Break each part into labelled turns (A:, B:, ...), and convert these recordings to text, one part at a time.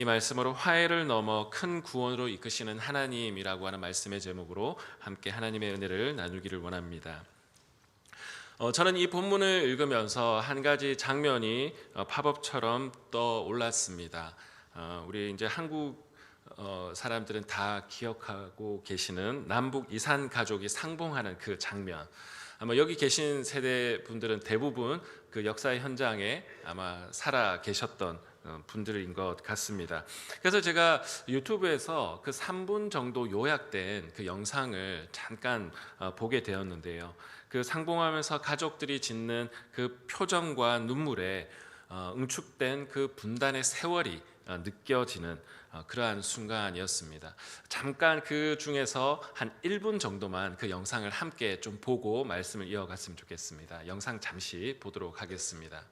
A: 이 말씀으로 화해를 넘어 큰 구원으로 이끄시는 하나님이라고 하는 말씀의 제목으로 함께 하나님의 은혜를 나누기를 원합니다. 저는 이 본문을 읽으면서 한 가지 장면이 팝업처럼 떠올랐습니다. 우리 이제 한국 사람들은 다 기억하고 계시는 남북 이산 가족이 상봉하는 그 장면. 아마 여기 계신 세대 분들은 대부분 그 역사의 현장에 아마 살아 계셨던 분들인 것 같습니다. 그래서 제가 유튜브에서 그 3분 정도 요약된 그 영상을 잠깐 보게 되었는데요. 그 상봉하면서 가족들이 짓는 그 표정과 눈물에 응축된 그 분단의 세월이 느껴지는 그러한 순간이었습니다. 잠깐 그 중에서 한 1분 정도만 그 영상을 함께 좀 보고 말씀을 이어갔으면 좋겠습니다. 영상 잠시 보도록 하겠습니다.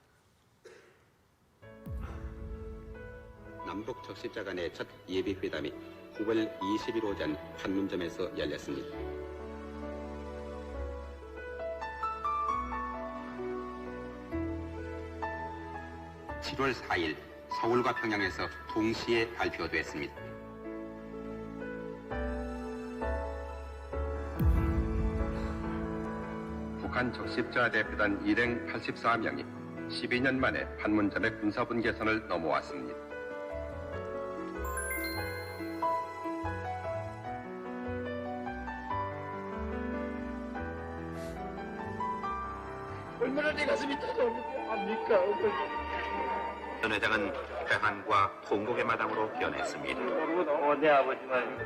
B: 남북 적십자 간의 첫 예비회담이 9월 20일 오전 판문점에서 열렸습니다. (7월 4일) 서울과 평양에서 동시에 발표됐습니다. 북한 적십자 대표단 일행 84명이 12년 만에 판문점의 군사분계선을 넘어왔습니다.
C: 얼마나 내 가슴이 터져합니까?
B: 전 회장은 회한과 통곡의 마당으로 변했습니다.
C: 내 아버지만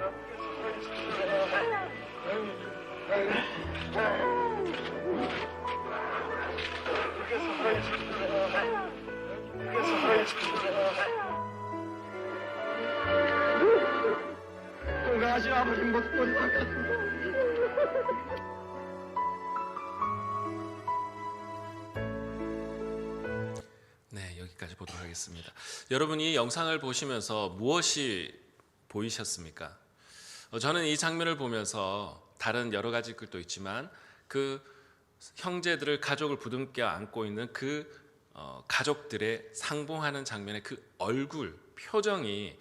C: 돌아가신 아버지 모습 보지 않겠습니다.
A: 네, 여기까지 보도록 하겠습니다. 여러분, 이 영상을 보시면서 무엇이 보이셨습니까? 저는 이 장면을 보면서 다른 여러 가지 글도 있지만 그 형제들을 가족을 부둥켜 안고 있는 그 가족들의 상봉하는 장면의 그 얼굴 표정이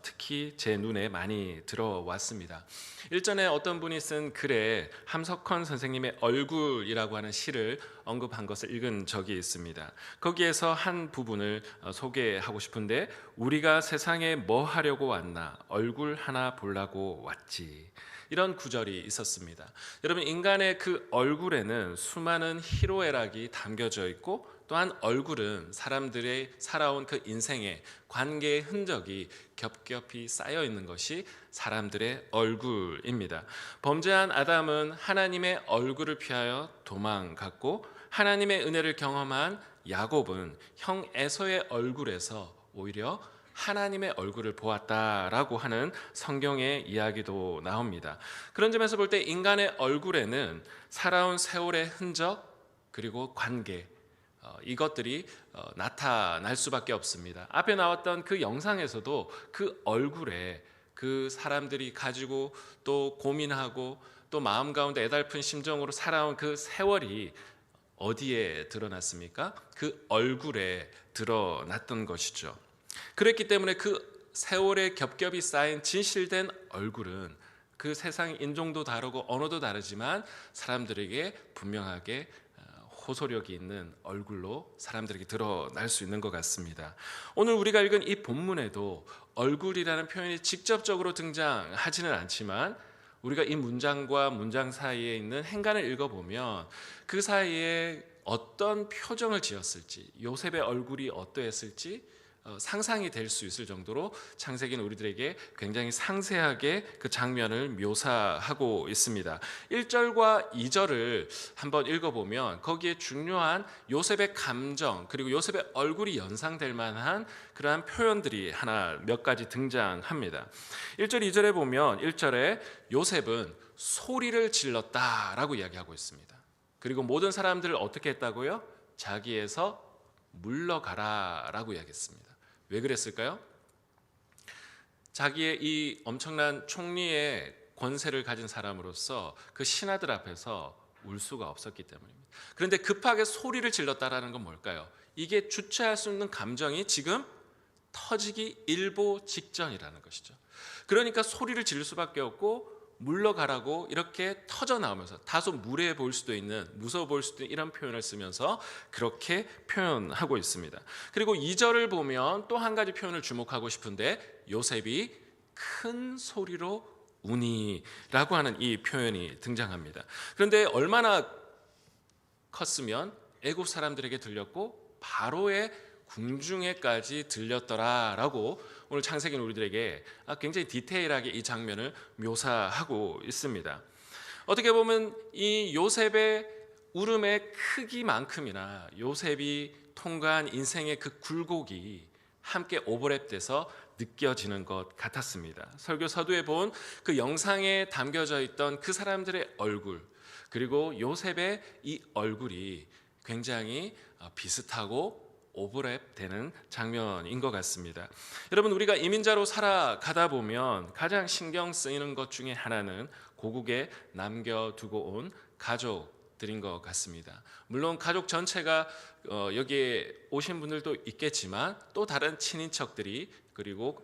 A: 특히 제 눈에 많이 들어왔습니다. 일전에 어떤 분이 쓴 글에 함석헌 선생님의 얼굴이라고 하는 시를 언급한 것을 읽은 적이 있습니다. 거기에서 한 부분을 소개하고 싶은데, 우리가 세상에 뭐 하려고 왔나, 얼굴 하나 보려고 왔지, 이런 구절이 있었습니다. 여러분, 인간의 그 얼굴에는 수많은 희로애락이 담겨져 있고, 또한 얼굴은 사람들의 살아온 그 인생의 관계의 흔적이 겹겹이 쌓여 있는 것이 사람들의 얼굴입니다. 범죄한 아담은 하나님의 얼굴을 피하여 도망갔고, 하나님의 은혜를 경험한 야곱은 형 에서의 얼굴에서 오히려 하나님의 얼굴을 보았다라고 하는 성경의 이야기도 나옵니다. 그런 점에서 볼 때 인간의 얼굴에는 살아온 세월의 흔적, 그리고 관계, 이것들이 나타날 수밖에 없습니다. 앞에 나왔던 그 영상에서도 그 얼굴에 그 사람들이 가지고 또 고민하고 또 마음 가운데 애달픈 심정으로 살아온 그 세월이 어디에 드러났습니까? 그 얼굴에 드러났던 것이죠. 그랬기 때문에 그 세월에 겹겹이 쌓인 진실된 얼굴은 그 세상 인종도 다르고 언어도 다르지만 사람들에게 분명하게 호소력이 있는 얼굴로 사람들에게 드러날 수 있는 것 같습니다. 오늘 우리가 읽은 이 본문에도 얼굴이라는 표현이 직접적으로 등장하지는 않지만, 우리가 이 문장과 문장 사이에 있는 행간을 읽어보면 그 사이에 어떤 표정을 지었을지, 요셉의 얼굴이 어떠했을지 상상이 될 수 있을 정도로 창세기는 우리들에게 굉장히 상세하게 그 장면을 묘사하고 있습니다. 1절과 2절을 한번 읽어보면 거기에 중요한 요셉의 감정, 그리고 요셉의 얼굴이 연상될 만한 그러한 표현들이 하나 몇 가지 등장합니다. 1절, 2절에 보면 1절에 요셉은 소리를 질렀다라고 이야기하고 있습니다. 그리고 모든 사람들을 어떻게 했다고요? 자기에서 물러가라라고 이야기했습니다. 왜 그랬을까요? 자기의 이 엄청난 총리의 권세를 가진 사람으로서 그 신하들 앞에서 울 수가 없었기 때문입니다. 그런데 급하게 소리를 질렀다라는 건 뭘까요? 이게 주체할 수 있는 감정이 지금 터지기 일보 직전이라는 것이죠. 그러니까 소리를 지를 수밖에 없고 물러가라고 이렇게 터져 나오면서 다소 무례해 보일 수도 있는, 무서워 보일 수도 있는 이런 표현을 쓰면서 그렇게 표현하고 있습니다. 그리고 2절을 보면 또 한 가지 표현을 주목하고 싶은데 요셉이 큰 소리로 우니라고 하는 이 표현이 등장합니다. 그런데 얼마나 컸으면 애굽 사람들에게 들렸고 바로의 궁중에까지 들렸더라라고 오늘 창세기는 우리들에게 굉장히 디테일하게 이 장면을 묘사하고 있습니다. 어떻게 보면 이 요셉의 울음의 크기만큼이나 요셉이 통과한 인생의 그 굴곡이 함께 오버랩돼서 느껴지는 것 같았습니다. 설교 서두에 본 그 영상에 담겨져 있던 그 사람들의 얼굴, 그리고 요셉의 이 얼굴이 굉장히 비슷하고 오버랩되는 장면인 것 같습니다. 여러분, 우리가 이민자로 살아가다 보면 가장 신경 쓰이는 것 중에 하나는 고국에 남겨두고 온 가족들인 것 같습니다. 물론 가족 전체가 여기에 오신 분들도 있겠지만 또 다른 친인척들이 그리고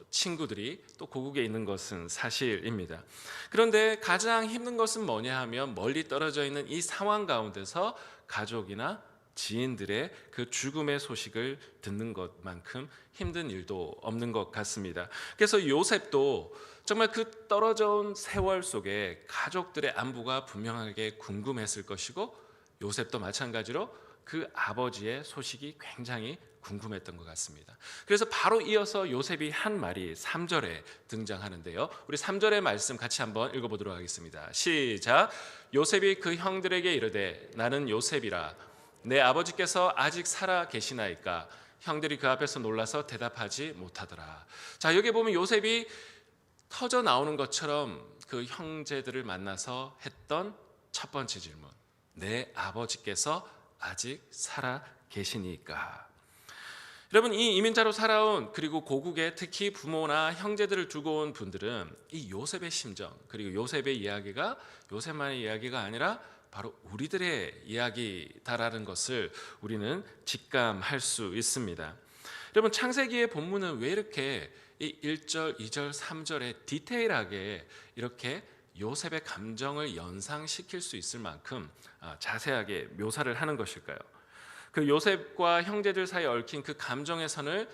A: 친구들이 또 고국에 있는 것은 사실입니다. 그런데 가장 힘든 것은 뭐냐 하면 멀리 떨어져 있는 이 상황 가운데서 가족이나 지인들의 그 죽음의 소식을 듣는 것만큼 힘든 일도 없는 것 같습니다. 그래서 요셉도 정말 그 떨어져 온 세월 속에 가족들의 안부가 분명하게 궁금했을 것이고 요셉도 마찬가지로 그 아버지의 소식이 굉장히 궁금했던 것 같습니다. 그래서 바로 이어서 요셉이 한 말이 3절에 등장하는데요. 우리 3절의 말씀 같이 한번 읽어보도록 하겠습니다. 시작. 요셉이 그 형들에게 이르되 나는 요셉이라 내 아버지께서 아직 살아 계시나이까? 형들이 그 앞에서 놀라서 대답하지 못하더라. 자, 여기 보면 요셉이 터져 나오는 것처럼 그 형제들을 만나서 했던 첫 번째 질문, 내 아버지께서 아직 살아 계시니까? 여러분, 이 이민자로 살아온 그리고 고국에 특히 부모나 형제들을 두고 온 분들은 이 요셉의 심정, 그리고 요셉의 이야기가 요셉만의 이야기가 아니라 바로 우리들의 이야기다라는 것을 우리는 직감할 수 있습니다. 여러분, 창세기의 본문은 왜 이렇게 이 1절, 2절, 3절에 디테일하게 이렇게 요셉의 감정을 연상시킬 수 있을 만큼 자세하게 묘사를 하는 것일까요? 그 요셉과 형제들 사이에 얽힌 그 감정의 선을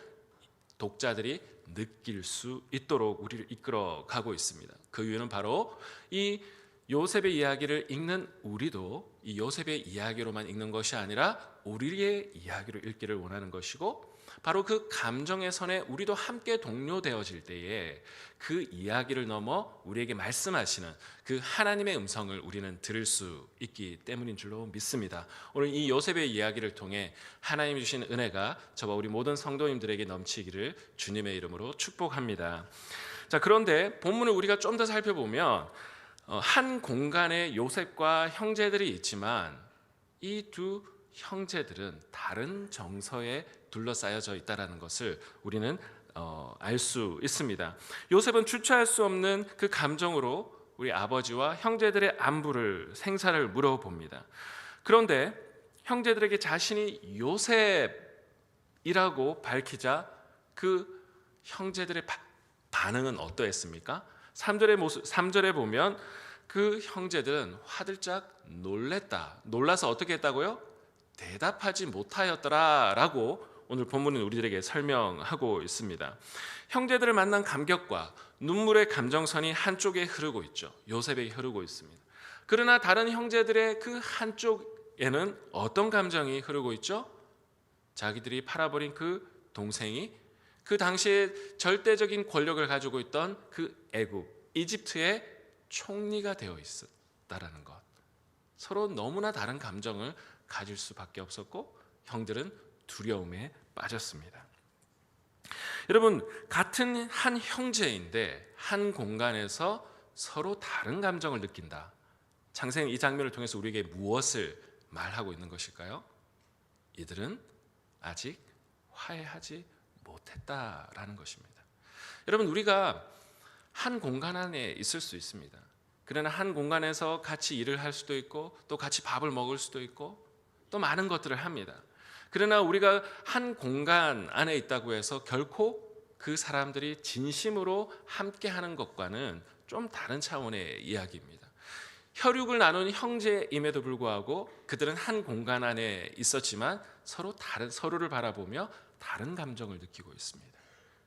A: 독자들이 느낄 수 있도록 우리를 이끌어 가고 있습니다. 그 이유는 바로 이 요셉의 이야기를 읽는 우리도 이 요셉의 이야기로만 읽는 것이 아니라 우리의 이야기로 읽기를 원하는 것이고, 바로 그 감정의 선에 우리도 함께 동료되어질 때에 그 이야기를 넘어 우리에게 말씀하시는 그 하나님의 음성을 우리는 들을 수 있기 때문인 줄로 믿습니다. 오늘 이 요셉의 이야기를 통해 하나님이 주신 은혜가 저와 우리 모든 성도님들에게 넘치기를 주님의 이름으로 축복합니다. 자, 그런데 본문을 우리가 좀 더 살펴보면 한 공간에 요셉과 형제들이 있지만 이 두 형제들은 다른 정서에 둘러싸여져 있다는 것을 우리는 알 수 있습니다. 요셉은 주체할 수 없는 그 감정으로 우리 아버지와 형제들의 안부를 생사를 물어봅니다. 그런데 형제들에게 자신이 요셉이라고 밝히자 그 형제들의 반응은 어떠했습니까? 3절에 보면 그 형제들은 화들짝 놀랬다. 놀라서 어떻게 했다고요? 대답하지 못하였더라라고 오늘 본문은 우리들에게 설명하고 있습니다. 형제들을 만난 감격과 눈물의 감정선이 한쪽에 흐르고 있죠. 요셉에게 흐르고 있습니다. 그러나 다른 형제들의 그 한쪽에는 어떤 감정이 흐르고 있죠? 자기들이 팔아버린 그 동생이 그 당시에 절대적인 권력을 가지고 있던 그 애굽, 이집트의 총리가 되어 있었다라는 것. 서로 너무나 다른 감정을 가질 수밖에 없었고 형들은 두려움에 빠졌습니다. 여러분, 같은 한 형제인데 한 공간에서 서로 다른 감정을 느낀다. 창세기 이 장면을 통해서 우리에게 무엇을 말하고 있는 것일까요? 이들은 아직 화해하지 못했다라는 것입니다. 여러분, 우리가 한 공간 안에 있을 수 있습니다. 그러나 한 공간에서 같이 일을 할 수도 있고 또 같이 밥을 먹을 수도 있고 또 많은 것들을 합니다. 그러나 우리가 한 공간 안에 있다고 해서 결코 그 사람들이 진심으로 함께하는 것과는 좀 다른 차원의 이야기입니다. 혈육을 나눈 형제임에도 불구하고 그들은 한 공간 안에 있었지만 서로를 바라보며 다른 감정을 느끼고 있습니다.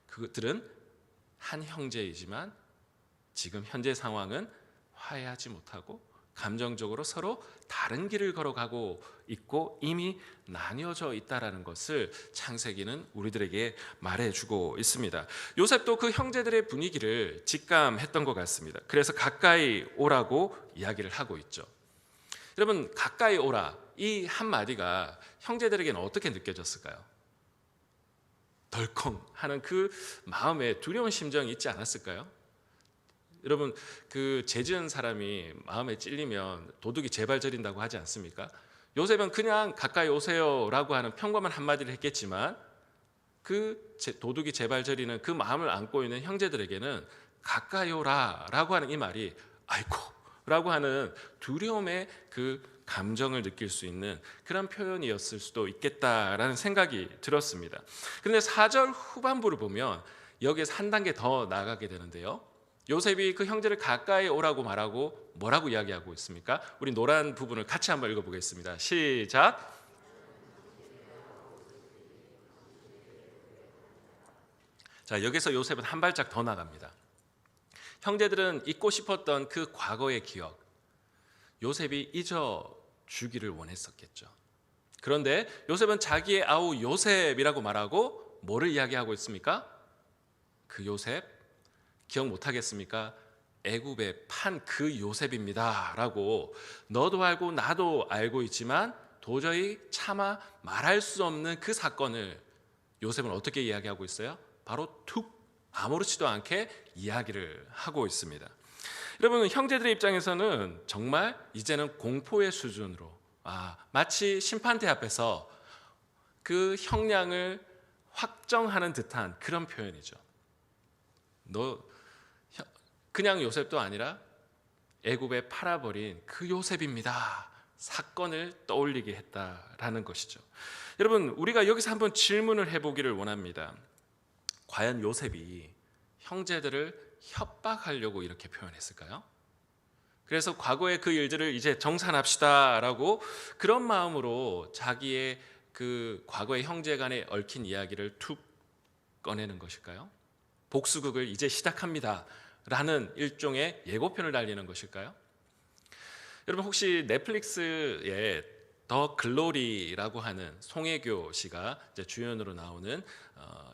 A: 그들은 한 형제이지만 지금 현재 상황은 화해하지 못하고 감정적으로 서로 다른 길을 걸어가고 있고 이미 나뉘어져 있다라는 것을 창세기는 우리들에게 말해주고 있습니다. 요셉도 그 형제들의 분위기를 직감했던 것 같습니다. 그래서 가까이 오라고 이야기를 하고 있죠. 여러분, 가까이 오라 이 한마디가 형제들에게는 어떻게 느껴졌을까요? 덜컹 하는 그 마음에 두려운 심정이 있지 않았을까요? 여러분, 그 죄지은 사람이 마음에 찔리면 도둑이 제발 저린다고 하지 않습니까? 요셉은 그냥 가까이 오세요라고 하는 평범한 한마디를 했겠지만 그 도둑이 제발 저리는 그 마음을 안고 있는 형제들에게는 가까이 오라라고 하는 이 말이 아이고 라고 하는 두려움의 그 감정을 느낄 수 있는 그런 표현이었을 수도 있겠다라는 생각이 들었습니다. 그런데 4절 후반부를 보면 여기에서 한 단계 더 나아가게 되는데요. 요셉이 그 형제를 가까이 오라고 말하고 뭐라고 이야기하고 있습니까? 우리 노란 부분을 같이 한번 읽어보겠습니다. 시작. 자, 여기서 요셉은 한 발짝 더 나갑니다. 형제들은 잊고 싶었던 그 과거의 기억, 요셉이 잊어주기를 원했었겠죠. 그런데 요셉은 자기의 아우 요셉이라고 말하고 뭐를 이야기하고 있습니까? 그 요셉 기억 못하겠습니까? 애굽에 판 그 요셉입니다 라고 너도 알고 나도 알고 있지만 도저히 차마 말할 수 없는 그 사건을 요셉은 어떻게 이야기하고 있어요? 바로 툭 아무렇지도 않게 이야기를 하고 있습니다. 여러분, 형제들의 입장에서는 정말 이제는 공포의 수준으로 마치 심판대 앞에서 그 형량을 확정하는 듯한 그런 표현이죠. 너 그냥 요셉도 아니라 애굽에 팔아버린 그 요셉입니다. 사건을 떠올리게 했다라는 것이죠. 여러분, 우리가 여기서 한번 질문을 해보기를 원합니다. 과연 요셉이 형제들을 협박하려고 이렇게 표현했을까요? 그래서 과거의 그 일들을 이제 정산합시다라고 그런 마음으로 자기의 그 과거의 형제 간에 얽힌 이야기를 툭 꺼내는 것일까요? 복수극을 이제 시작합니다 라는 일종의 예고편을 날리는 것일까요? 여러분, 혹시 넷플릭스에 더 글로리라고 하는 송혜교 씨가 이제 주연으로 나오는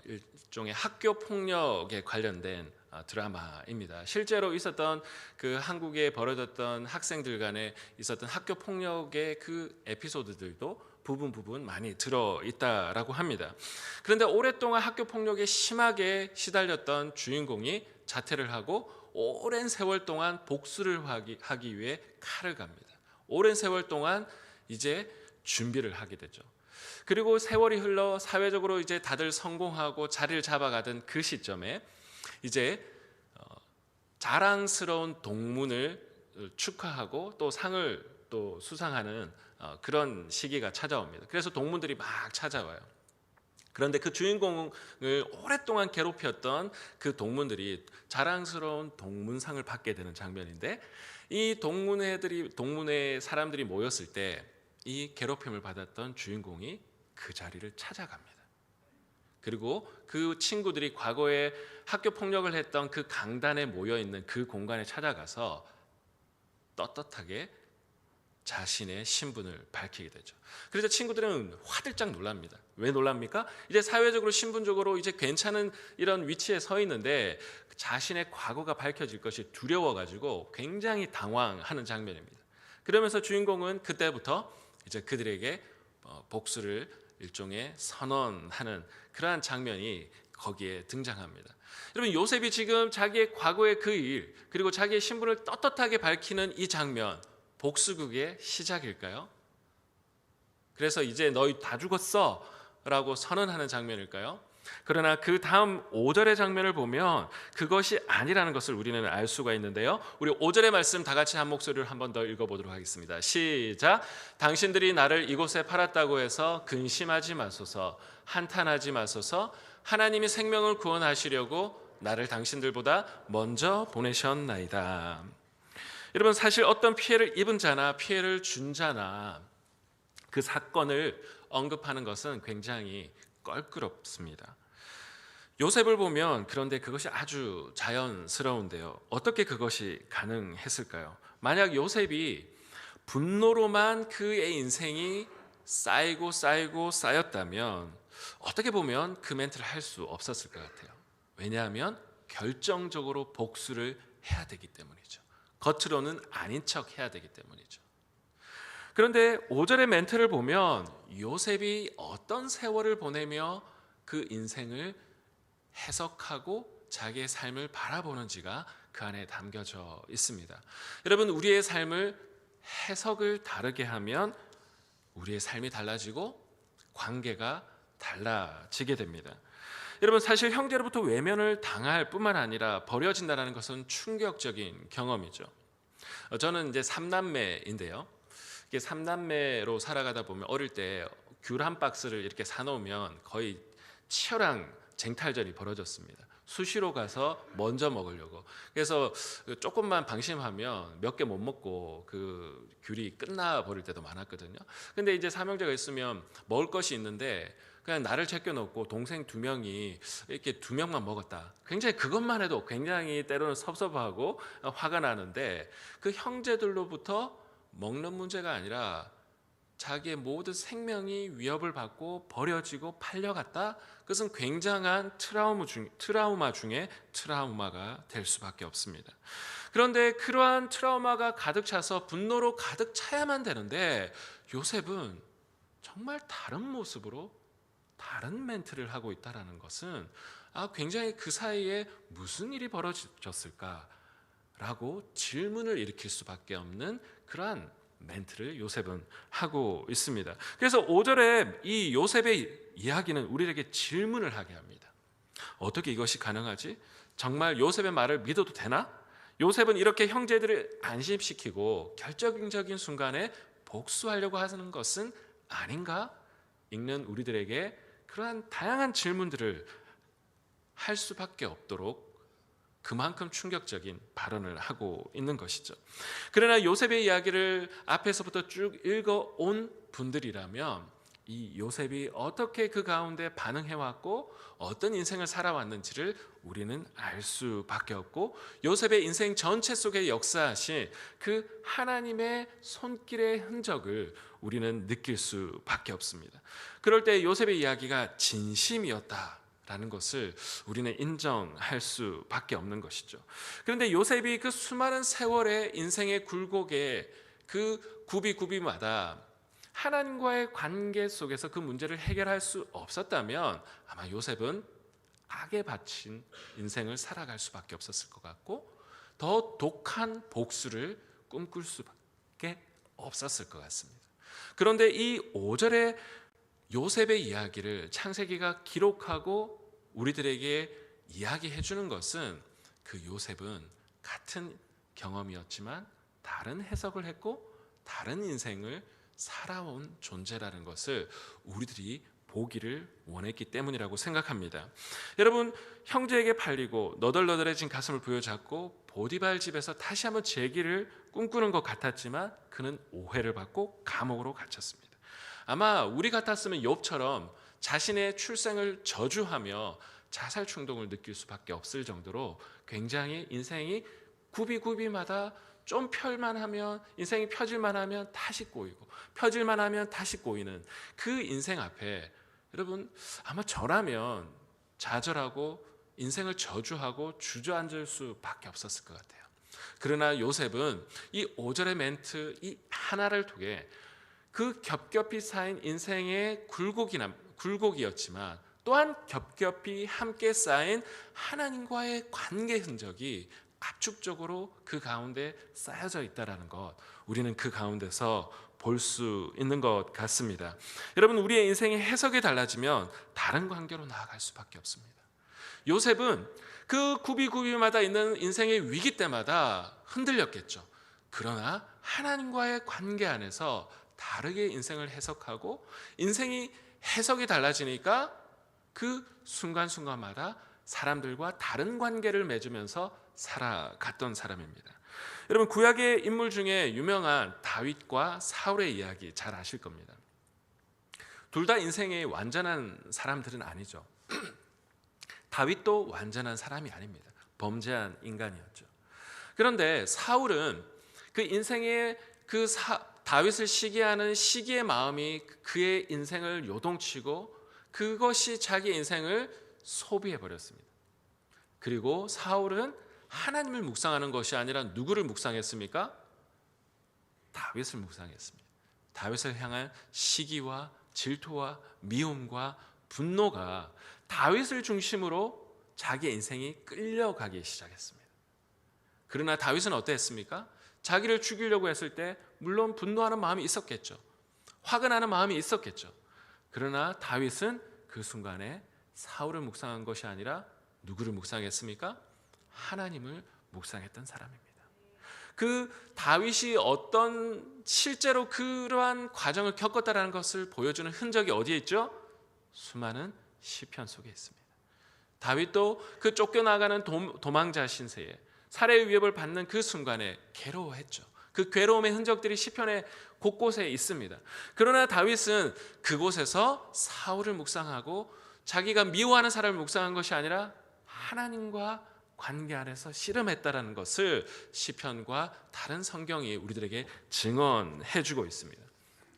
A: 일종의 학교 폭력에 관련된 드라마입니다. 실제로 있었던 그 한국에 벌어졌던 학생들 간에 있었던 학교 폭력의 그 에피소드들도 부분 많이 들어있다라고 합니다. 그런데 오랫동안 학교 폭력에 심하게 시달렸던 주인공이 자퇴를 하고 오랜 세월 동안 복수를 하기 위해 칼을 갑니다. 오랜 세월 동안 이제 준비를 하게 되죠. 그리고 세월이 흘러 사회적으로 이제 다들 성공하고 자리를 잡아가던 그 시점에 이제 자랑스러운 동문을 축하하고 또 상을 또 수상하는 그런 시기가 찾아옵니다. 그래서 동문들이 막 찾아와요. 그런데 그 주인공을 오랫동안 괴롭혔던 그 동문들이 자랑스러운 동문상을 받게 되는 장면인데, 이 동문회 사람들이 모였을 때 이 괴롭힘을 받았던 주인공이 그 자리를 찾아갑니다. 그리고 그 친구들이 과거에 학교 폭력을 했던 그 강단에 모여 있는 그 공간에 찾아가서 떳떳하게 자신의 신분을 밝히게 되죠. 그래서 친구들은 화들짝 놀랍니다. 왜 놀랍니까? 이제 사회적으로 신분적으로 이제 괜찮은 이런 위치에 서 있는데 자신의 과거가 밝혀질 것이 두려워가지고 굉장히 당황하는 장면입니다. 그러면서 주인공은 그때부터 이제 그들에게 복수를 일종의 선언하는 그러한 장면이 거기에 등장합니다. 여러분, 요셉이 지금 자기의 과거의 그 일, 그리고 자기의 신분을 떳떳하게 밝히는 이 장면, 복수극의 시작일까요? 그래서 이제 너희 다 죽었어 라고 선언하는 장면일까요? 그러나 그 다음 5절의 장면을 보면 그것이 아니라는 것을 우리는 알 수가 있는데요. 우리 5절의 말씀 다 같이 한 목소리로 한 번 더 읽어보도록 하겠습니다. 시작. 당신들이 나를 이곳에 팔았다고 해서 근심하지 마소서, 한탄하지 마소서. 하나님이 생명을 구원하시려고 나를 당신들보다 먼저 보내셨나이다. 여러분, 사실 어떤 피해를 입은 자나 피해를 준 자나 그 사건을 언급하는 것은 굉장히 껄끄럽습니다. 요셉을 보면 그런데 그것이 아주 자연스러운데요. 어떻게 그것이 가능했을까요? 만약 요셉이 분노로만 그의 인생이 쌓이고 쌓였다면 어떻게 보면 그 멘트를 할 수 없었을 것 같아요. 왜냐하면 결정적으로 복수를 해야 되기 때문이죠. 겉으로는 아닌 척 해야 되기 때문이죠. 그런데 5절의 멘트를 보면 요셉이 어떤 세월을 보내며 그 인생을 해석하고 자기의 삶을 바라보는지가 그 안에 담겨져 있습니다. 여러분, 우리의 삶을 해석을 다르게 하면 우리의 삶이 달라지고 관계가 달라지게 됩니다. 여러분, 사실 형제로부터 외면을 당할 뿐만 아니라 버려진다는 것은 충격적인 경험이죠. 저는 이제 3남매인데요. 이게 3남매로 살아가다 보면 어릴 때 귤 한 박스를 이렇게 사놓으면 거의 치열한 쟁탈전이 벌어졌습니다. 수시로 가서 먼저 먹으려고. 그래서 조금만 방심하면 몇 개 못 먹고 그 귤이 끝나 버릴 때도 많았거든요. 근데 이제 삼형제가 있으면 먹을 것이 있는데 그냥 나를 제껴놓고 동생 2명이 이렇게 2명만 먹었다. 굉장히 그것만 해도 굉장히 때로는 섭섭하고 화가 나는데 그 형제들로부터 먹는 문제가 아니라 자기의 모든 생명이 위협을 받고 버려지고 팔려갔다. 그것은 굉장한 트라우마 중에 트라우마가 될 수밖에 없습니다. 그런데 그러한 트라우마가 가득 차서 분노로 가득 차야만 되는데 요셉은 정말 다른 모습으로 다른 멘트를 하고 있다는 것은 굉장히 그 사이에 무슨 일이 벌어졌을까라고 질문을 일으킬 수밖에 없는 그러한 멘트를 요셉은 하고 있습니다. 그래서 5절에 이 요셉의 이야기는 우리에게 질문을 하게 합니다. 어떻게 이것이 가능하지? 정말 요셉의 말을 믿어도 되나? 요셉은 이렇게 형제들을 안심시키고 결정적인 순간에 복수하려고 하는 것은 아닌가? 읽는 우리들에게 그러한 다양한 질문들을 할 수밖에 없도록 그만큼 충격적인 발언을 하고 있는 것이죠. 그러나 요셉의 이야기를 앞에서부터 쭉 읽어온 분들이라면 이 요셉이 어떻게 그 가운데 반응해왔고 어떤 인생을 살아왔는지를 우리는 알 수밖에 없고 요셉의 인생 전체 속에 역사하신 그 하나님의 손길의 흔적을 우리는 느낄 수밖에 없습니다. 그럴 때 요셉의 이야기가 진심이었다라는 것을 우리는 인정할 수밖에 없는 것이죠. 그런데 요셉이 그 수많은 세월의 인생의 굴곡에 그 구비마다 하나님과의 관계 속에서 그 문제를 해결할 수 없었다면 아마 요셉은 악에 바친 인생을 살아갈 수밖에 없었을 것 같고 더 독한 복수를 꿈꿀 수밖에 없었을 것 같습니다. 그런데 이 5절의 요셉의 이야기를 창세기가 기록하고 우리들에게 이야기해 주는 것은 그 요셉은 같은 경험이었지만 다른 해석을 했고 다른 인생을 살아온 존재라는 것을 우리들이 보기를 원했기 때문이라고 생각합니다. 여러분, 형제에게 팔리고 너덜너덜해진 가슴을 부여잡고 보디발 집에서 다시 한번 재기를 꿈꾸는 것 같았지만 그는 오해를 받고 감옥으로 갇혔습니다. 아마 우리 같았으면 욥처럼 자신의 출생을 저주하며 자살 충동을 느낄 수밖에 없을 정도로 굉장히 인생이 구비마다 좀 펼만하면 인생이 펴질만하면 다시 꼬이고 펴질만하면 다시 꼬이는 그 인생 앞에 여러분 아마 저라면 좌절하고 인생을 저주하고 주저앉을 수밖에 없었을 것 같아요. 그러나 요셉은 이 5절의 멘트 이 하나를 통해 그 겹겹이 쌓인 인생의 굴곡이었지만 또한 겹겹이 함께 쌓인 하나님과의 관계 흔적이 압축적으로 그 가운데 쌓여져 있다는 것, 우리는 그 가운데서 볼 수 있는 것 같습니다. 여러분, 우리의 인생의 해석이 달라지면 다른 관계로 나아갈 수밖에 없습니다. 요셉은 그 구비구비마다 있는 인생의 위기 때마다 흔들렸겠죠. 그러나 하나님과의 관계 안에서 다르게 인생을 해석하고 인생이 해석이 달라지니까 그 순간순간마다 사람들과 다른 관계를 맺으면서 살아갔던 사람입니다. 여러분, 구약의 인물 중에 유명한 다윗과 사울의 이야기 잘 아실 겁니다. 둘 다 인생의 완전한 사람들은 아니죠. 다윗도 완전한 사람이 아닙니다. 범죄한 인간이었죠. 그런데 사울은 그 인생의 다윗을 시기하는 시기의 마음이 그의 인생을 요동치고 그것이 자기 인생을 소비해 버렸습니다. 그리고 사울은 하나님을 묵상하는 것이 아니라 누구를 묵상했습니까? 다윗을 묵상했습니다. 다윗을 향한 시기와 질투와 미움과 분노가 다윗을 중심으로 자기 인생이 끌려가기 시작했습니다. 그러나 다윗은 어땠습니까? 자기를 죽이려고 했을 때 물론 분노하는 마음이 있었겠죠. 화가 나는 마음이 있었겠죠. 그러나 다윗은 그 순간에 사울을 묵상한 것이 아니라 누구를 묵상했습니까? 하나님을 묵상했던 사람입니다. 그 다윗이 어떤 실제로 그러한 과정을 겪었다라는 것을 보여주는 흔적이 어디에 있죠? 수많은 시편 속에 있습니다. 다윗도 그 쫓겨나가는 도망자 신세에 살해의 위협을 받는 그 순간에 괴로워했죠. 그 괴로움의 흔적들이 시편의 곳곳에 있습니다. 그러나 다윗은 그곳에서 사울을 묵상하고 자기가 미워하는 사람을 묵상한 것이 아니라 하나님과 관계 안에서 씨름했다라는 것을 시편과 다른 성경이 우리들에게 증언해주고 있습니다.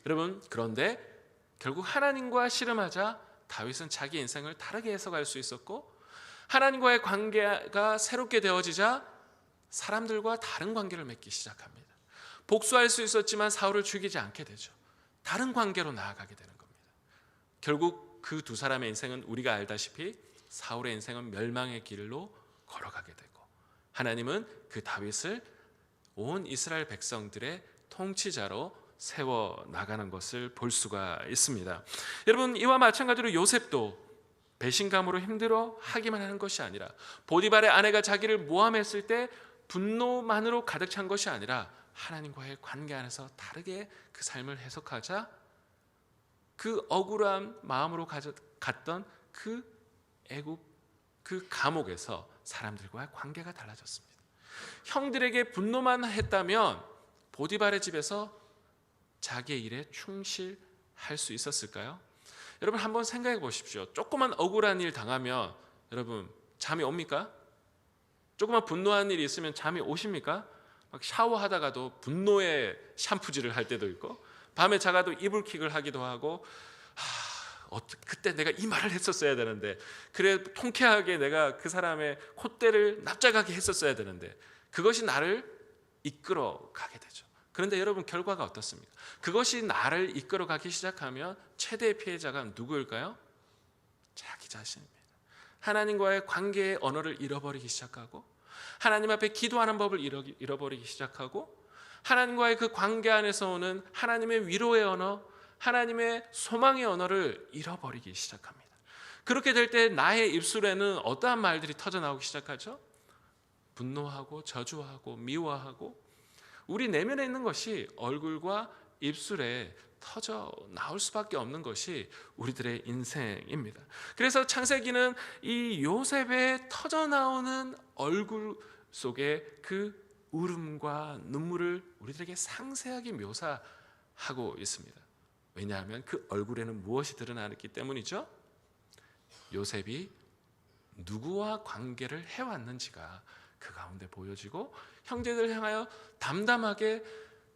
A: 여러분, 그런데 결국 하나님과 씨름하자 다윗은 자기 인생을 다르게 해석할 수 있었고, 하나님과의 관계가 새롭게 되어지자 사람들과 다른 관계를 맺기 시작합니다. 복수할 수 있었지만 사울을 죽이지 않게 되죠. 다른 관계로 나아가게 되는 겁니다. 결국 그 두 사람의 인생은 우리가 알다시피 사울의 인생은 멸망의 길로 걸어가게 되고, 하나님은 그 다윗을 온 이스라엘 백성들의 통치자로 세워 나가는 것을 볼 수가 있습니다. 여러분, 이와 마찬가지로 요셉도 배신감으로 힘들어 하기만 하는 것이 아니라, 보디발의 아내가 자기를 모함했을 때 분노만으로 가득 찬 것이 아니라 하나님과의 관계 안에서 다르게 그 삶을 해석하자 그 억울한 마음으로 갔던 그 애굽 그 감옥에서 사람들과의 관계가 달라졌습니다. 형들에게 분노만 했다면 보디발의 집에서 자기의 일에 충실할 수 있었을까요? 여러분, 한번 생각해 보십시오. 조그만 억울한 일 당하면 여러분 잠이 옵니까? 조그만 분노한 일이 있으면 잠이 오십니까? 막 샤워하다가도 분노의 샴푸질을 할 때도 있고, 밤에 자가도 이불킥을 하기도 하고, 그때 내가 이 말을 했었어야 되는데, 그래 통쾌하게 내가 그 사람의 콧대를 납작하게 했었어야 되는데, 그것이 나를 이끌어 가게 되죠. 그런데 여러분, 결과가 어떻습니까? 그것이 나를 이끌어 가기 시작하면 최대의 피해자가 누구일까요? 자기 자신입니다. 하나님과의 관계의 언어를 잃어버리기 시작하고, 하나님 앞에 기도하는 법을 잃어버리기 시작하고, 하나님과의 그 관계 안에서 오는 하나님의 위로의 언어, 하나님의 소망의 언어를 잃어버리기 시작합니다. 그렇게 될 때 나의 입술에는 어떠한 말들이 터져 나오기 시작하죠? 분노하고 저주하고 미워하고, 우리 내면에 있는 것이 얼굴과 입술에 터져 나올 수밖에 없는 것이 우리들의 인생입니다. 그래서 창세기는 이 요셉의 터져 나오는 얼굴 속에 그 울음과 눈물을 우리들에게 상세하게 묘사하고 있습니다. 왜냐하면 그 얼굴에는 무엇이 드러나기 때문이죠? 요셉이 누구와 관계를 해왔는지가 그 가운데 보여지고, 형제들을 향하여 담담하게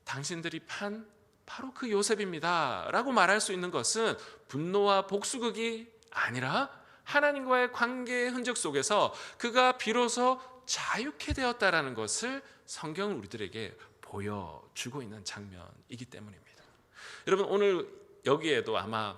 A: 당신들이 판 바로 그 요셉입니다 라고 말할 수 있는 것은 분노와 복수극이 아니라 하나님과의 관계의 흔적 속에서 그가 비로소 자유케 되었다라는 것을 성경은 우리들에게 보여주고 있는 장면이기 때문입니다. 여러분, 오늘 여기에도 아마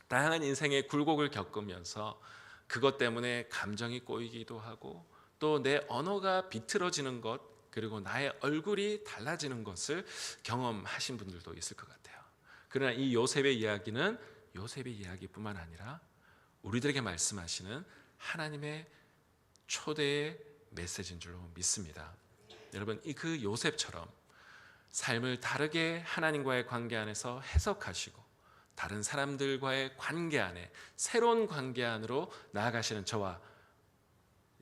A: 다양한 인생의 굴곡을 겪으면서 그것 때문에 감정이 꼬이기도 하고, 또 내 언어가 비틀어지는 것, 그리고 나의 얼굴이 달라지는 것을 경험하신 분들도 있을 것 같아요. 그러나 이 요셉의 이야기는 요셉의 이야기뿐만 아니라 우리들에게 말씀하시는 하나님의 초대의 메시지인 줄로 믿습니다. 여러분, 그 요셉처럼 삶을 다르게 하나님과의 관계 안에서 해석하시고 다른 사람들과의 관계 안에 새로운 관계 안으로 나아가시는 저와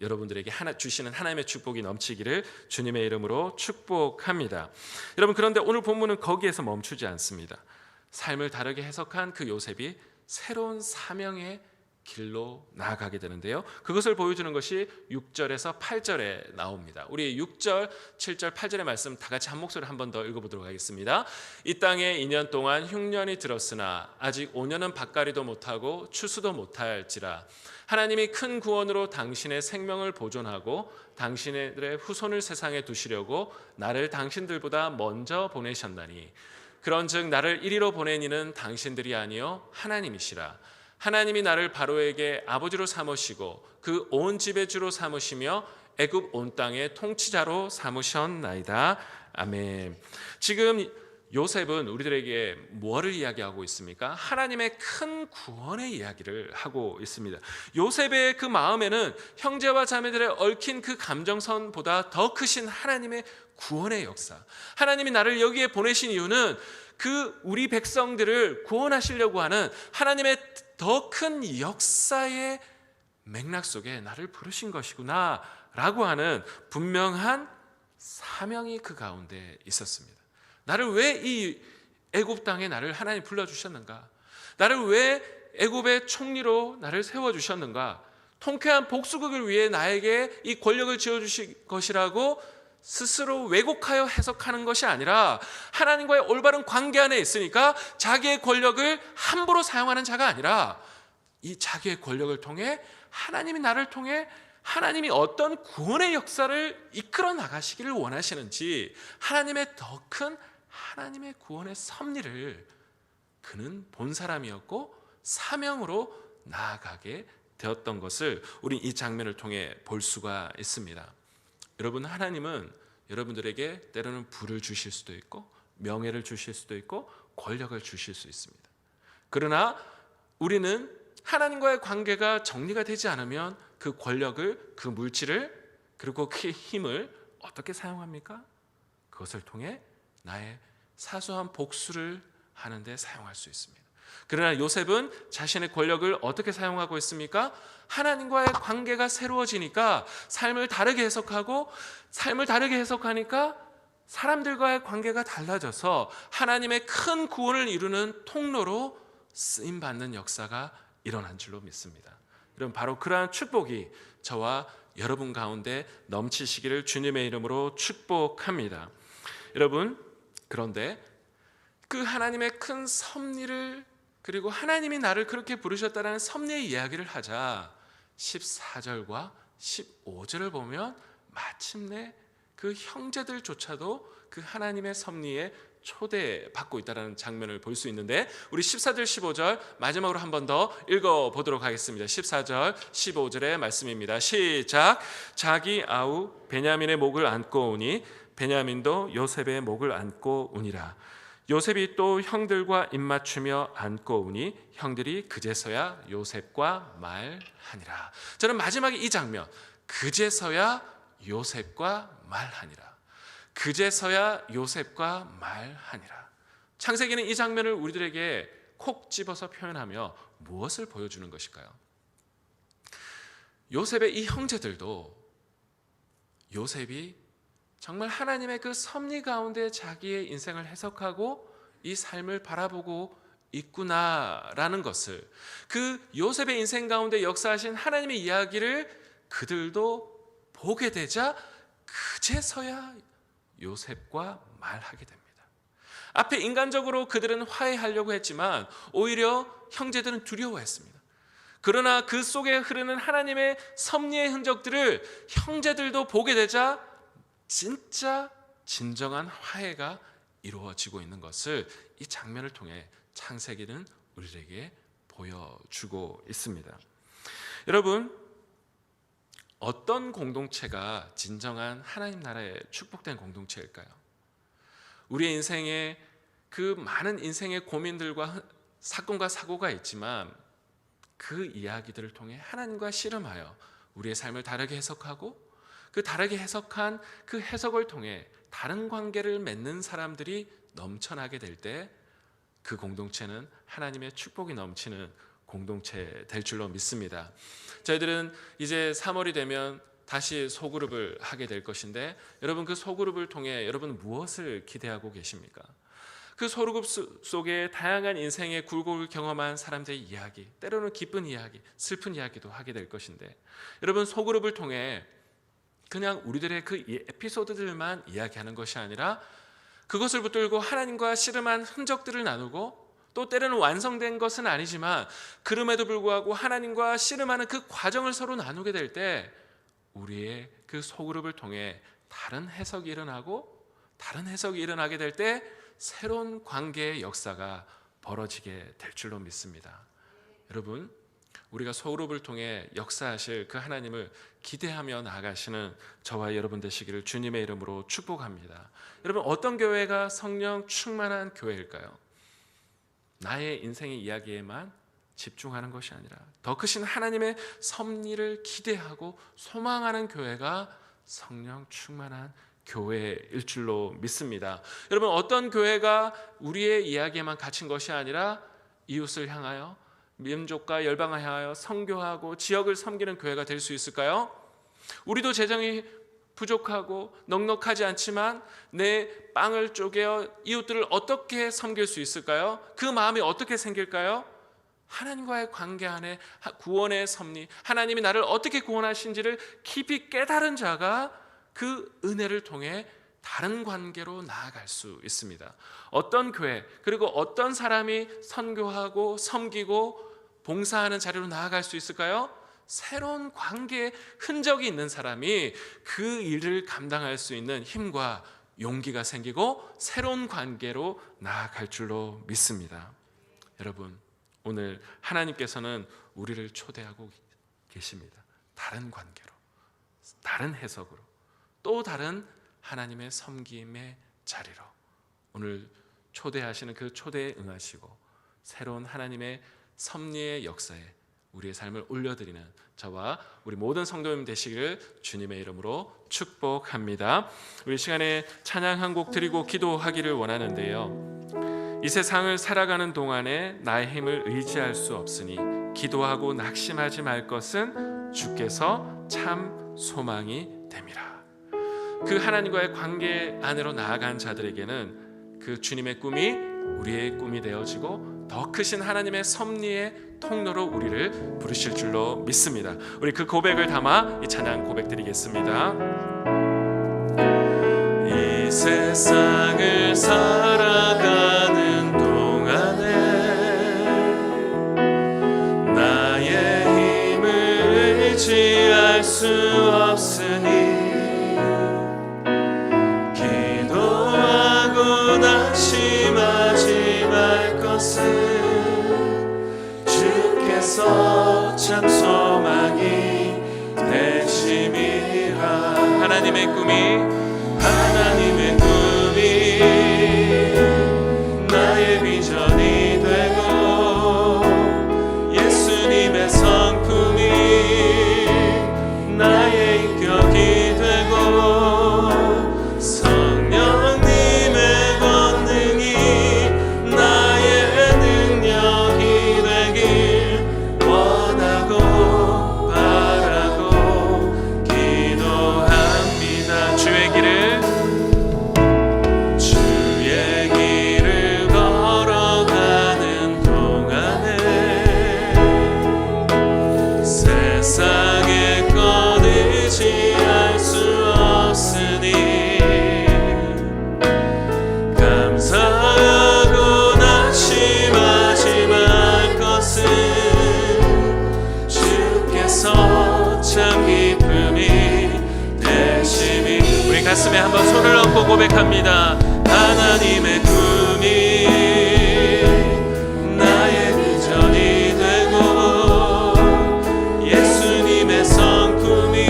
A: 여러분들에게 주시는 하나님의 축복이 넘치기를 주님의 이름으로 축복합니다. 여러분, 그런데 오늘 본문은 거기에서 멈추지 않습니다. 삶을 다르게 해석한 그 요셉이 새로운 사명의 길로 나아가게 되는데요, 그것을 보여주는 것이 6절에서 8절에 나옵니다. 우리 6절, 7절, 8절의 말씀 다 같이 한 목소리로 한 번 더 읽어보도록 하겠습니다. 이 땅에 2년 동안 흉년이 들었으나 아직 5년은 밭갈이도 못하고 추수도 못할지라 하나님이 큰 구원으로 당신의 생명을 보존하고 당신의 후손을 세상에 두시려고 나를 당신들보다 먼저 보내셨나니 그런즉 나를 이리로 보낸 이는 당신들이 아니요 하나님이시라. 하나님이 나를 바로에게 아버지로 삼으시고 그 온 집의 주로 삼으시며 애굽 온 땅의 통치자로 삼으셨나이다. 아멘. 지금 요셉은 우리들에게 무엇을 이야기하고 있습니까? 하나님의 큰 구원의 이야기를 하고 있습니다. 요셉의 그 마음에는 형제와 자매들의 얽힌 그 감정선보다 더 크신 하나님의 구원의 역사, 하나님이 나를 여기에 보내신 이유는 그 우리 백성들을 구원하시려고 하는 하나님의 더 큰 역사의 맥락 속에 나를 부르신 것이구나 라고 하는 분명한 사명이 그 가운데 있었습니다. 나를 왜 이 애굽 땅에 나를 하나님 불러주셨는가? 나를 왜 애굽의 총리로 나를 세워주셨는가? 통쾌한 복수극을 위해 나에게 이 권력을 지어주실 것이라고 스스로 왜곡하여 해석하는 것이 아니라 하나님과의 올바른 관계 안에 있으니까 자기의 권력을 함부로 사용하는 자가 아니라 이 자기의 권력을 통해 하나님이 나를 통해 하나님이 어떤 구원의 역사를 이끌어 나가시기를 원하시는지 하나님의 더 큰 하나님의 구원의 섭리를 그는 본 사람이었고 사명으로 나아가게 되었던 것을 우리 이 장면을 통해 볼 수가 있습니다. 여러분, 하나님은 여러분들에게 때로는 부를 주실 수도 있고 명예를 주실 수도 있고 권력을 주실 수 있습니다. 그러나 우리는 하나님과의 관계가 정리가 되지 않으면 그 권력을, 그 물질을, 그리고 그 힘을 어떻게 사용합니까? 그것을 통해 나의 사소한 복수를 하는데 사용할 수 있습니다. 그러나 요셉은 자신의 권력을 어떻게 사용하고 있습니까? 하나님과의 관계가 새로워지니까 삶을 다르게 해석하고 삶을 다르게 해석하니까 사람들과의 관계가 달라져서 하나님의 큰 구원을 이루는 통로로 쓰임받는 역사가 일어난 줄로 믿습니다. 여러분, 바로 그러한 축복이 저와 여러분 가운데 넘치시기를 주님의 이름으로 축복합니다. 여러분, 그런데 그 하나님의 큰 섭리를, 그리고 하나님이 나를 그렇게 부르셨다는 섭리의 이야기를 하자 14절과 15절을 보면 마침내 그 형제들조차도 그 하나님의 섭리에 초대받고 있다는 장면을 볼 수 있는데, 우리 14절 15절 마지막으로 한 번 더 읽어보도록 하겠습니다. 14절 15절의 말씀입니다. 시작. 자기 아우 베냐민의 목을 안고 오니 베냐민도 요셉의 목을 안고 우니라. 요셉이 또 형들과 입맞추며 안고 오니 형들이 그제서야 요셉과 말하니라. 저는 마지막에 이 장면, 그제서야 요셉과 말하니라, 그제서야 요셉과 말하니라. 창세기는 이 장면을 우리들에게 콕 집어서 표현하며 무엇을 보여주는 것일까요? 요셉의 이 형제들도 요셉이 정말 하나님의 그 섭리 가운데 자기의 인생을 해석하고 이 삶을 바라보고 있구나라는 것을, 그 요셉의 인생 가운데 역사하신 하나님의 이야기를 그들도 보게 되자 그제서야 요셉과 말하게 됩니다. 앞에 인간적으로 그들은 화해하려고 했지만 오히려 형제들은 두려워했습니다. 그러나 그 속에 흐르는 하나님의 섭리의 흔적들을 형제들도 보게 되자 진짜 진정한 화해가 이루어지고 있는 것을 이 장면을 통해 창세기는 우리에게 보여주고 있습니다. 여러분, 어떤 공동체가 진정한 하나님 나라의 축복된 공동체일까요? 우리의 인생에 그 많은 인생의 고민들과 사건과 사고가 있지만 그 이야기들을 통해 하나님과 씨름하여 우리의 삶을 다르게 해석하고 그 다르게 해석한 그 해석을 통해 다른 관계를 맺는 사람들이 넘쳐나게 될 때 그 공동체는 하나님의 축복이 넘치는 공동체 될 줄로 믿습니다. 저희들은 이제 3월이 되면 다시 소그룹을 하게 될 것인데 여러분 그 소그룹을 통해 여러분 무엇을 기대하고 계십니까? 그 소그룹 속에 다양한 인생의 굴곡을 경험한 사람들의 이야기, 때로는 기쁜 이야기, 슬픈 이야기도 하게 될 것인데 여러분 소그룹을 통해 그냥 우리들의 그 에피소드들만 이야기하는 것이 아니라 그것을 붙들고 하나님과 씨름한 흔적들을 나누고 또 때로는 완성된 것은 아니지만 그럼에도 불구하고 하나님과 씨름하는 그 과정을 서로 나누게 될 때 우리의 그 소그룹을 통해 다른 해석이 일어나게 될 때 새로운 관계의 역사가 벌어지게 될 줄로 믿습니다. 여러분, 우리가 소그룹을 통해 역사하실 그 하나님을 기대하며 나아가시는 저와 여러분 되시기를 주님의 이름으로 축복합니다. 여러분, 어떤 교회가 성령 충만한 교회일까요? 나의 인생의 이야기에만 집중하는 것이 아니라 더 크신 하나님의 섭리를 기대하고 소망하는 교회가 성령 충만한 교회일 줄로 믿습니다. 여러분, 어떤 교회가 우리의 이야기에만 갇힌 것이 아니라 이웃을 향하여 민족과 열방을 향하여 선교하고 지역을 섬기는 교회가 될 수 있을까요? 우리도 재정이 부족하고 넉넉하지 않지만 내 빵을 쪼개어 이웃들을 어떻게 섬길 수 있을까요? 그 마음이 어떻게 생길까요? 하나님과의 관계 안에 구원의 섭리, 하나님이 나를 어떻게 구원하신지를 깊이 깨달은 자가 그 은혜를 통해 다른 관계로 나아갈 수 있습니다. 어떤 교회 그리고 어떤 사람이 선교하고 섬기고 봉사하는 자리로 나아갈 수 있을까요? 새로운 관계의 흔적이 있는 사람이 그 일을 감당할 수 있는 힘과 용기가 생기고 새로운 관계로 나아갈 줄로 믿습니다. 여러분, 오늘 하나님께서는 우리를 초대하고 계십니다. 다른 관계로, 다른 해석으로, 또 다른 하나님의 섬김의 자리로 오늘 초대하시는 그 초대에 응하시고 새로운 하나님의 섭리의 역사에 우리의 삶을 올려드리는 저와 우리 모든 성도님 되시기를 주님의 이름으로 축복합니다. 우리 시간에 찬양 한 곡 드리고 기도하기를 원하는데요, 이 세상을 살아가는 동안에 나의 힘을 의지할 수 없으니 기도하고 낙심하지 말 것은 주께서 참 소망이 됨이라. 그 하나님과의 관계 안으로 나아간 자들에게는 그 주님의 꿈이 우리의 꿈이 되어지고 더 크신 하나님의 섭리의 통로로 우리를 부르실 줄로 믿습니다. 우리 그 고백을 담아 이 찬양 고백 드리겠습니다. 이 세상을 살아가는 동안에 나의 힘을 의지할 수 없으니 기도하고 낙심하지 말 것은 주께서 참 소망이 되심이라. 하나님의 꿈이 나의 비전이 되고 예수님의 성품이 나의 인격이 되고 성령님의 권능이 나의 능력이 되길 원하고 바라고 기도합니다. 주의 길을 걸어가는 동안에 세상의 것 의지할 수 없으니 감사하고 낙심하지 말 것은 주께서 참 기쁨이 되심이. 우리 가슴에 한번 손을 얹고 고백합니다. 하나님의 꿈이 나의 비전이 되고 예수님의 성품이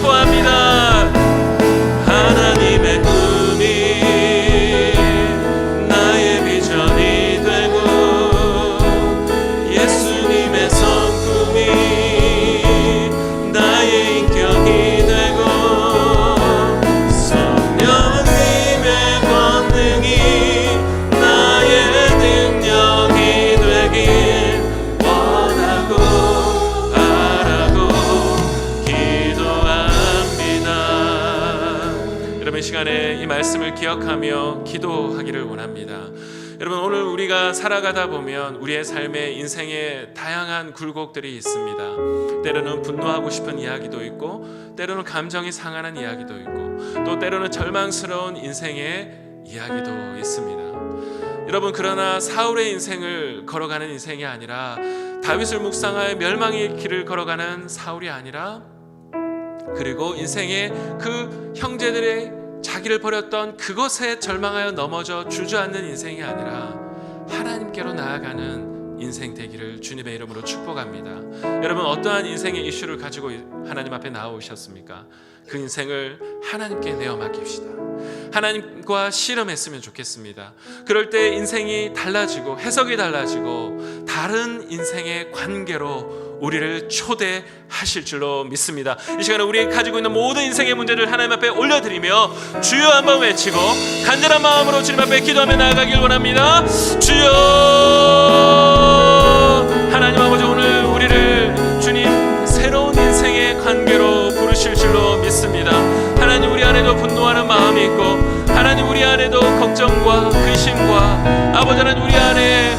A: 축복합니다. 하나님의 꿈이 나의 비전이 되고 예수님의 성품이 나의 인격이 되고 성령님의 권능이 나의 능력이 되길 원하고 바라고 기도합니다. 여러분, 이 시간에 이 말씀을 기억하며 기도하기를 원합니다. 여러분, 오늘 우리가 살아가다 보면 우리의 삶에 인생에 다양한 굴곡들이 있습니다. 때로는 분노하고 싶은 이야기도 있고, 때로는 감정이 상하는 이야기도 있고, 또 때로는 절망스러운 인생의 이야기도 있습니다. 여러분, 그러나 사울의 인생을 걸어가는 인생이 아니라, 다윗을 묵상하여 멸망의 길을 걸어가는 사울이 아니라, 그리고 인생의 그 형제들의 자기를 버렸던 그것에 절망하여 넘어져 주저앉는 인생이 아니라 하나님께로 나아가는 인생 되기를 주님의 이름으로 축복합니다. 여러분, 어떠한 인생의 이슈를 가지고 하나님 앞에 나오셨습니까? 그 인생을 하나님께 내어 맡깁시다. 하나님과 씨름했으면 좋겠습니다. 그럴 때 인생이 달라지고 해석이 달라지고 다른 인생의 관계로 우리를 초대하실 줄로 믿습니다. 이 시간에 우리 가지고 있는 모든 인생의 문제를 하나님 앞에 올려드리며 주여 한번 외치고 간절한 마음으로 주님 앞에 기도하며 나아가길 원합니다. 주여, 하나님 아버지, 오늘 우리를 주님 새로운 인생의 관계로 부르실 줄로 믿습니다. 하나님, 우리 안에도 분노하는 마음이 있고, 하나님 우리 안에도 걱정과 근심과, 아버지 하나님 우리 안에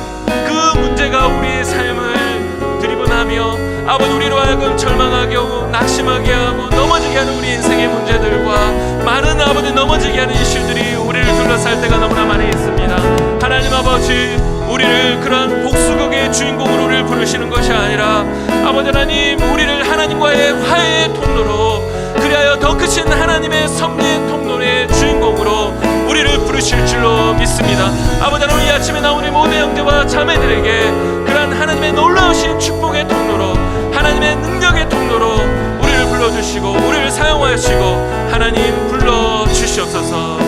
A: 그 문제가 우리의 삶을 드리븐하며 아버지 우리로 하여금 절망하게 하고 낙심하게 하고 넘어지게 하는 우리 인생의 문제들과 많은 아버지 넘어지게 하는 이슈들이 우리를 둘러쌀 때가 너무나 많이 있습니다. 하나님 아버지, 우리를 그러한 복수극의 주인공으로 우리를 부르시는 것이 아니라 아버지 하나님, 우리를 하나님과의 화해의 통로로, 그리하여 더 크신 하나님의 섭리의 통로의 주인공으로 우리를 부르실 줄로 믿습니다. 아버지 하나님, 이 아침에 나온 우리 모든 형제와 자매들에게 그러한 하나님의 놀라우신 축복의 통로로, 하나님의 능력의 통로로 우리를 불러주시고 우리를 사용하시고 하나님 불러주시옵소서.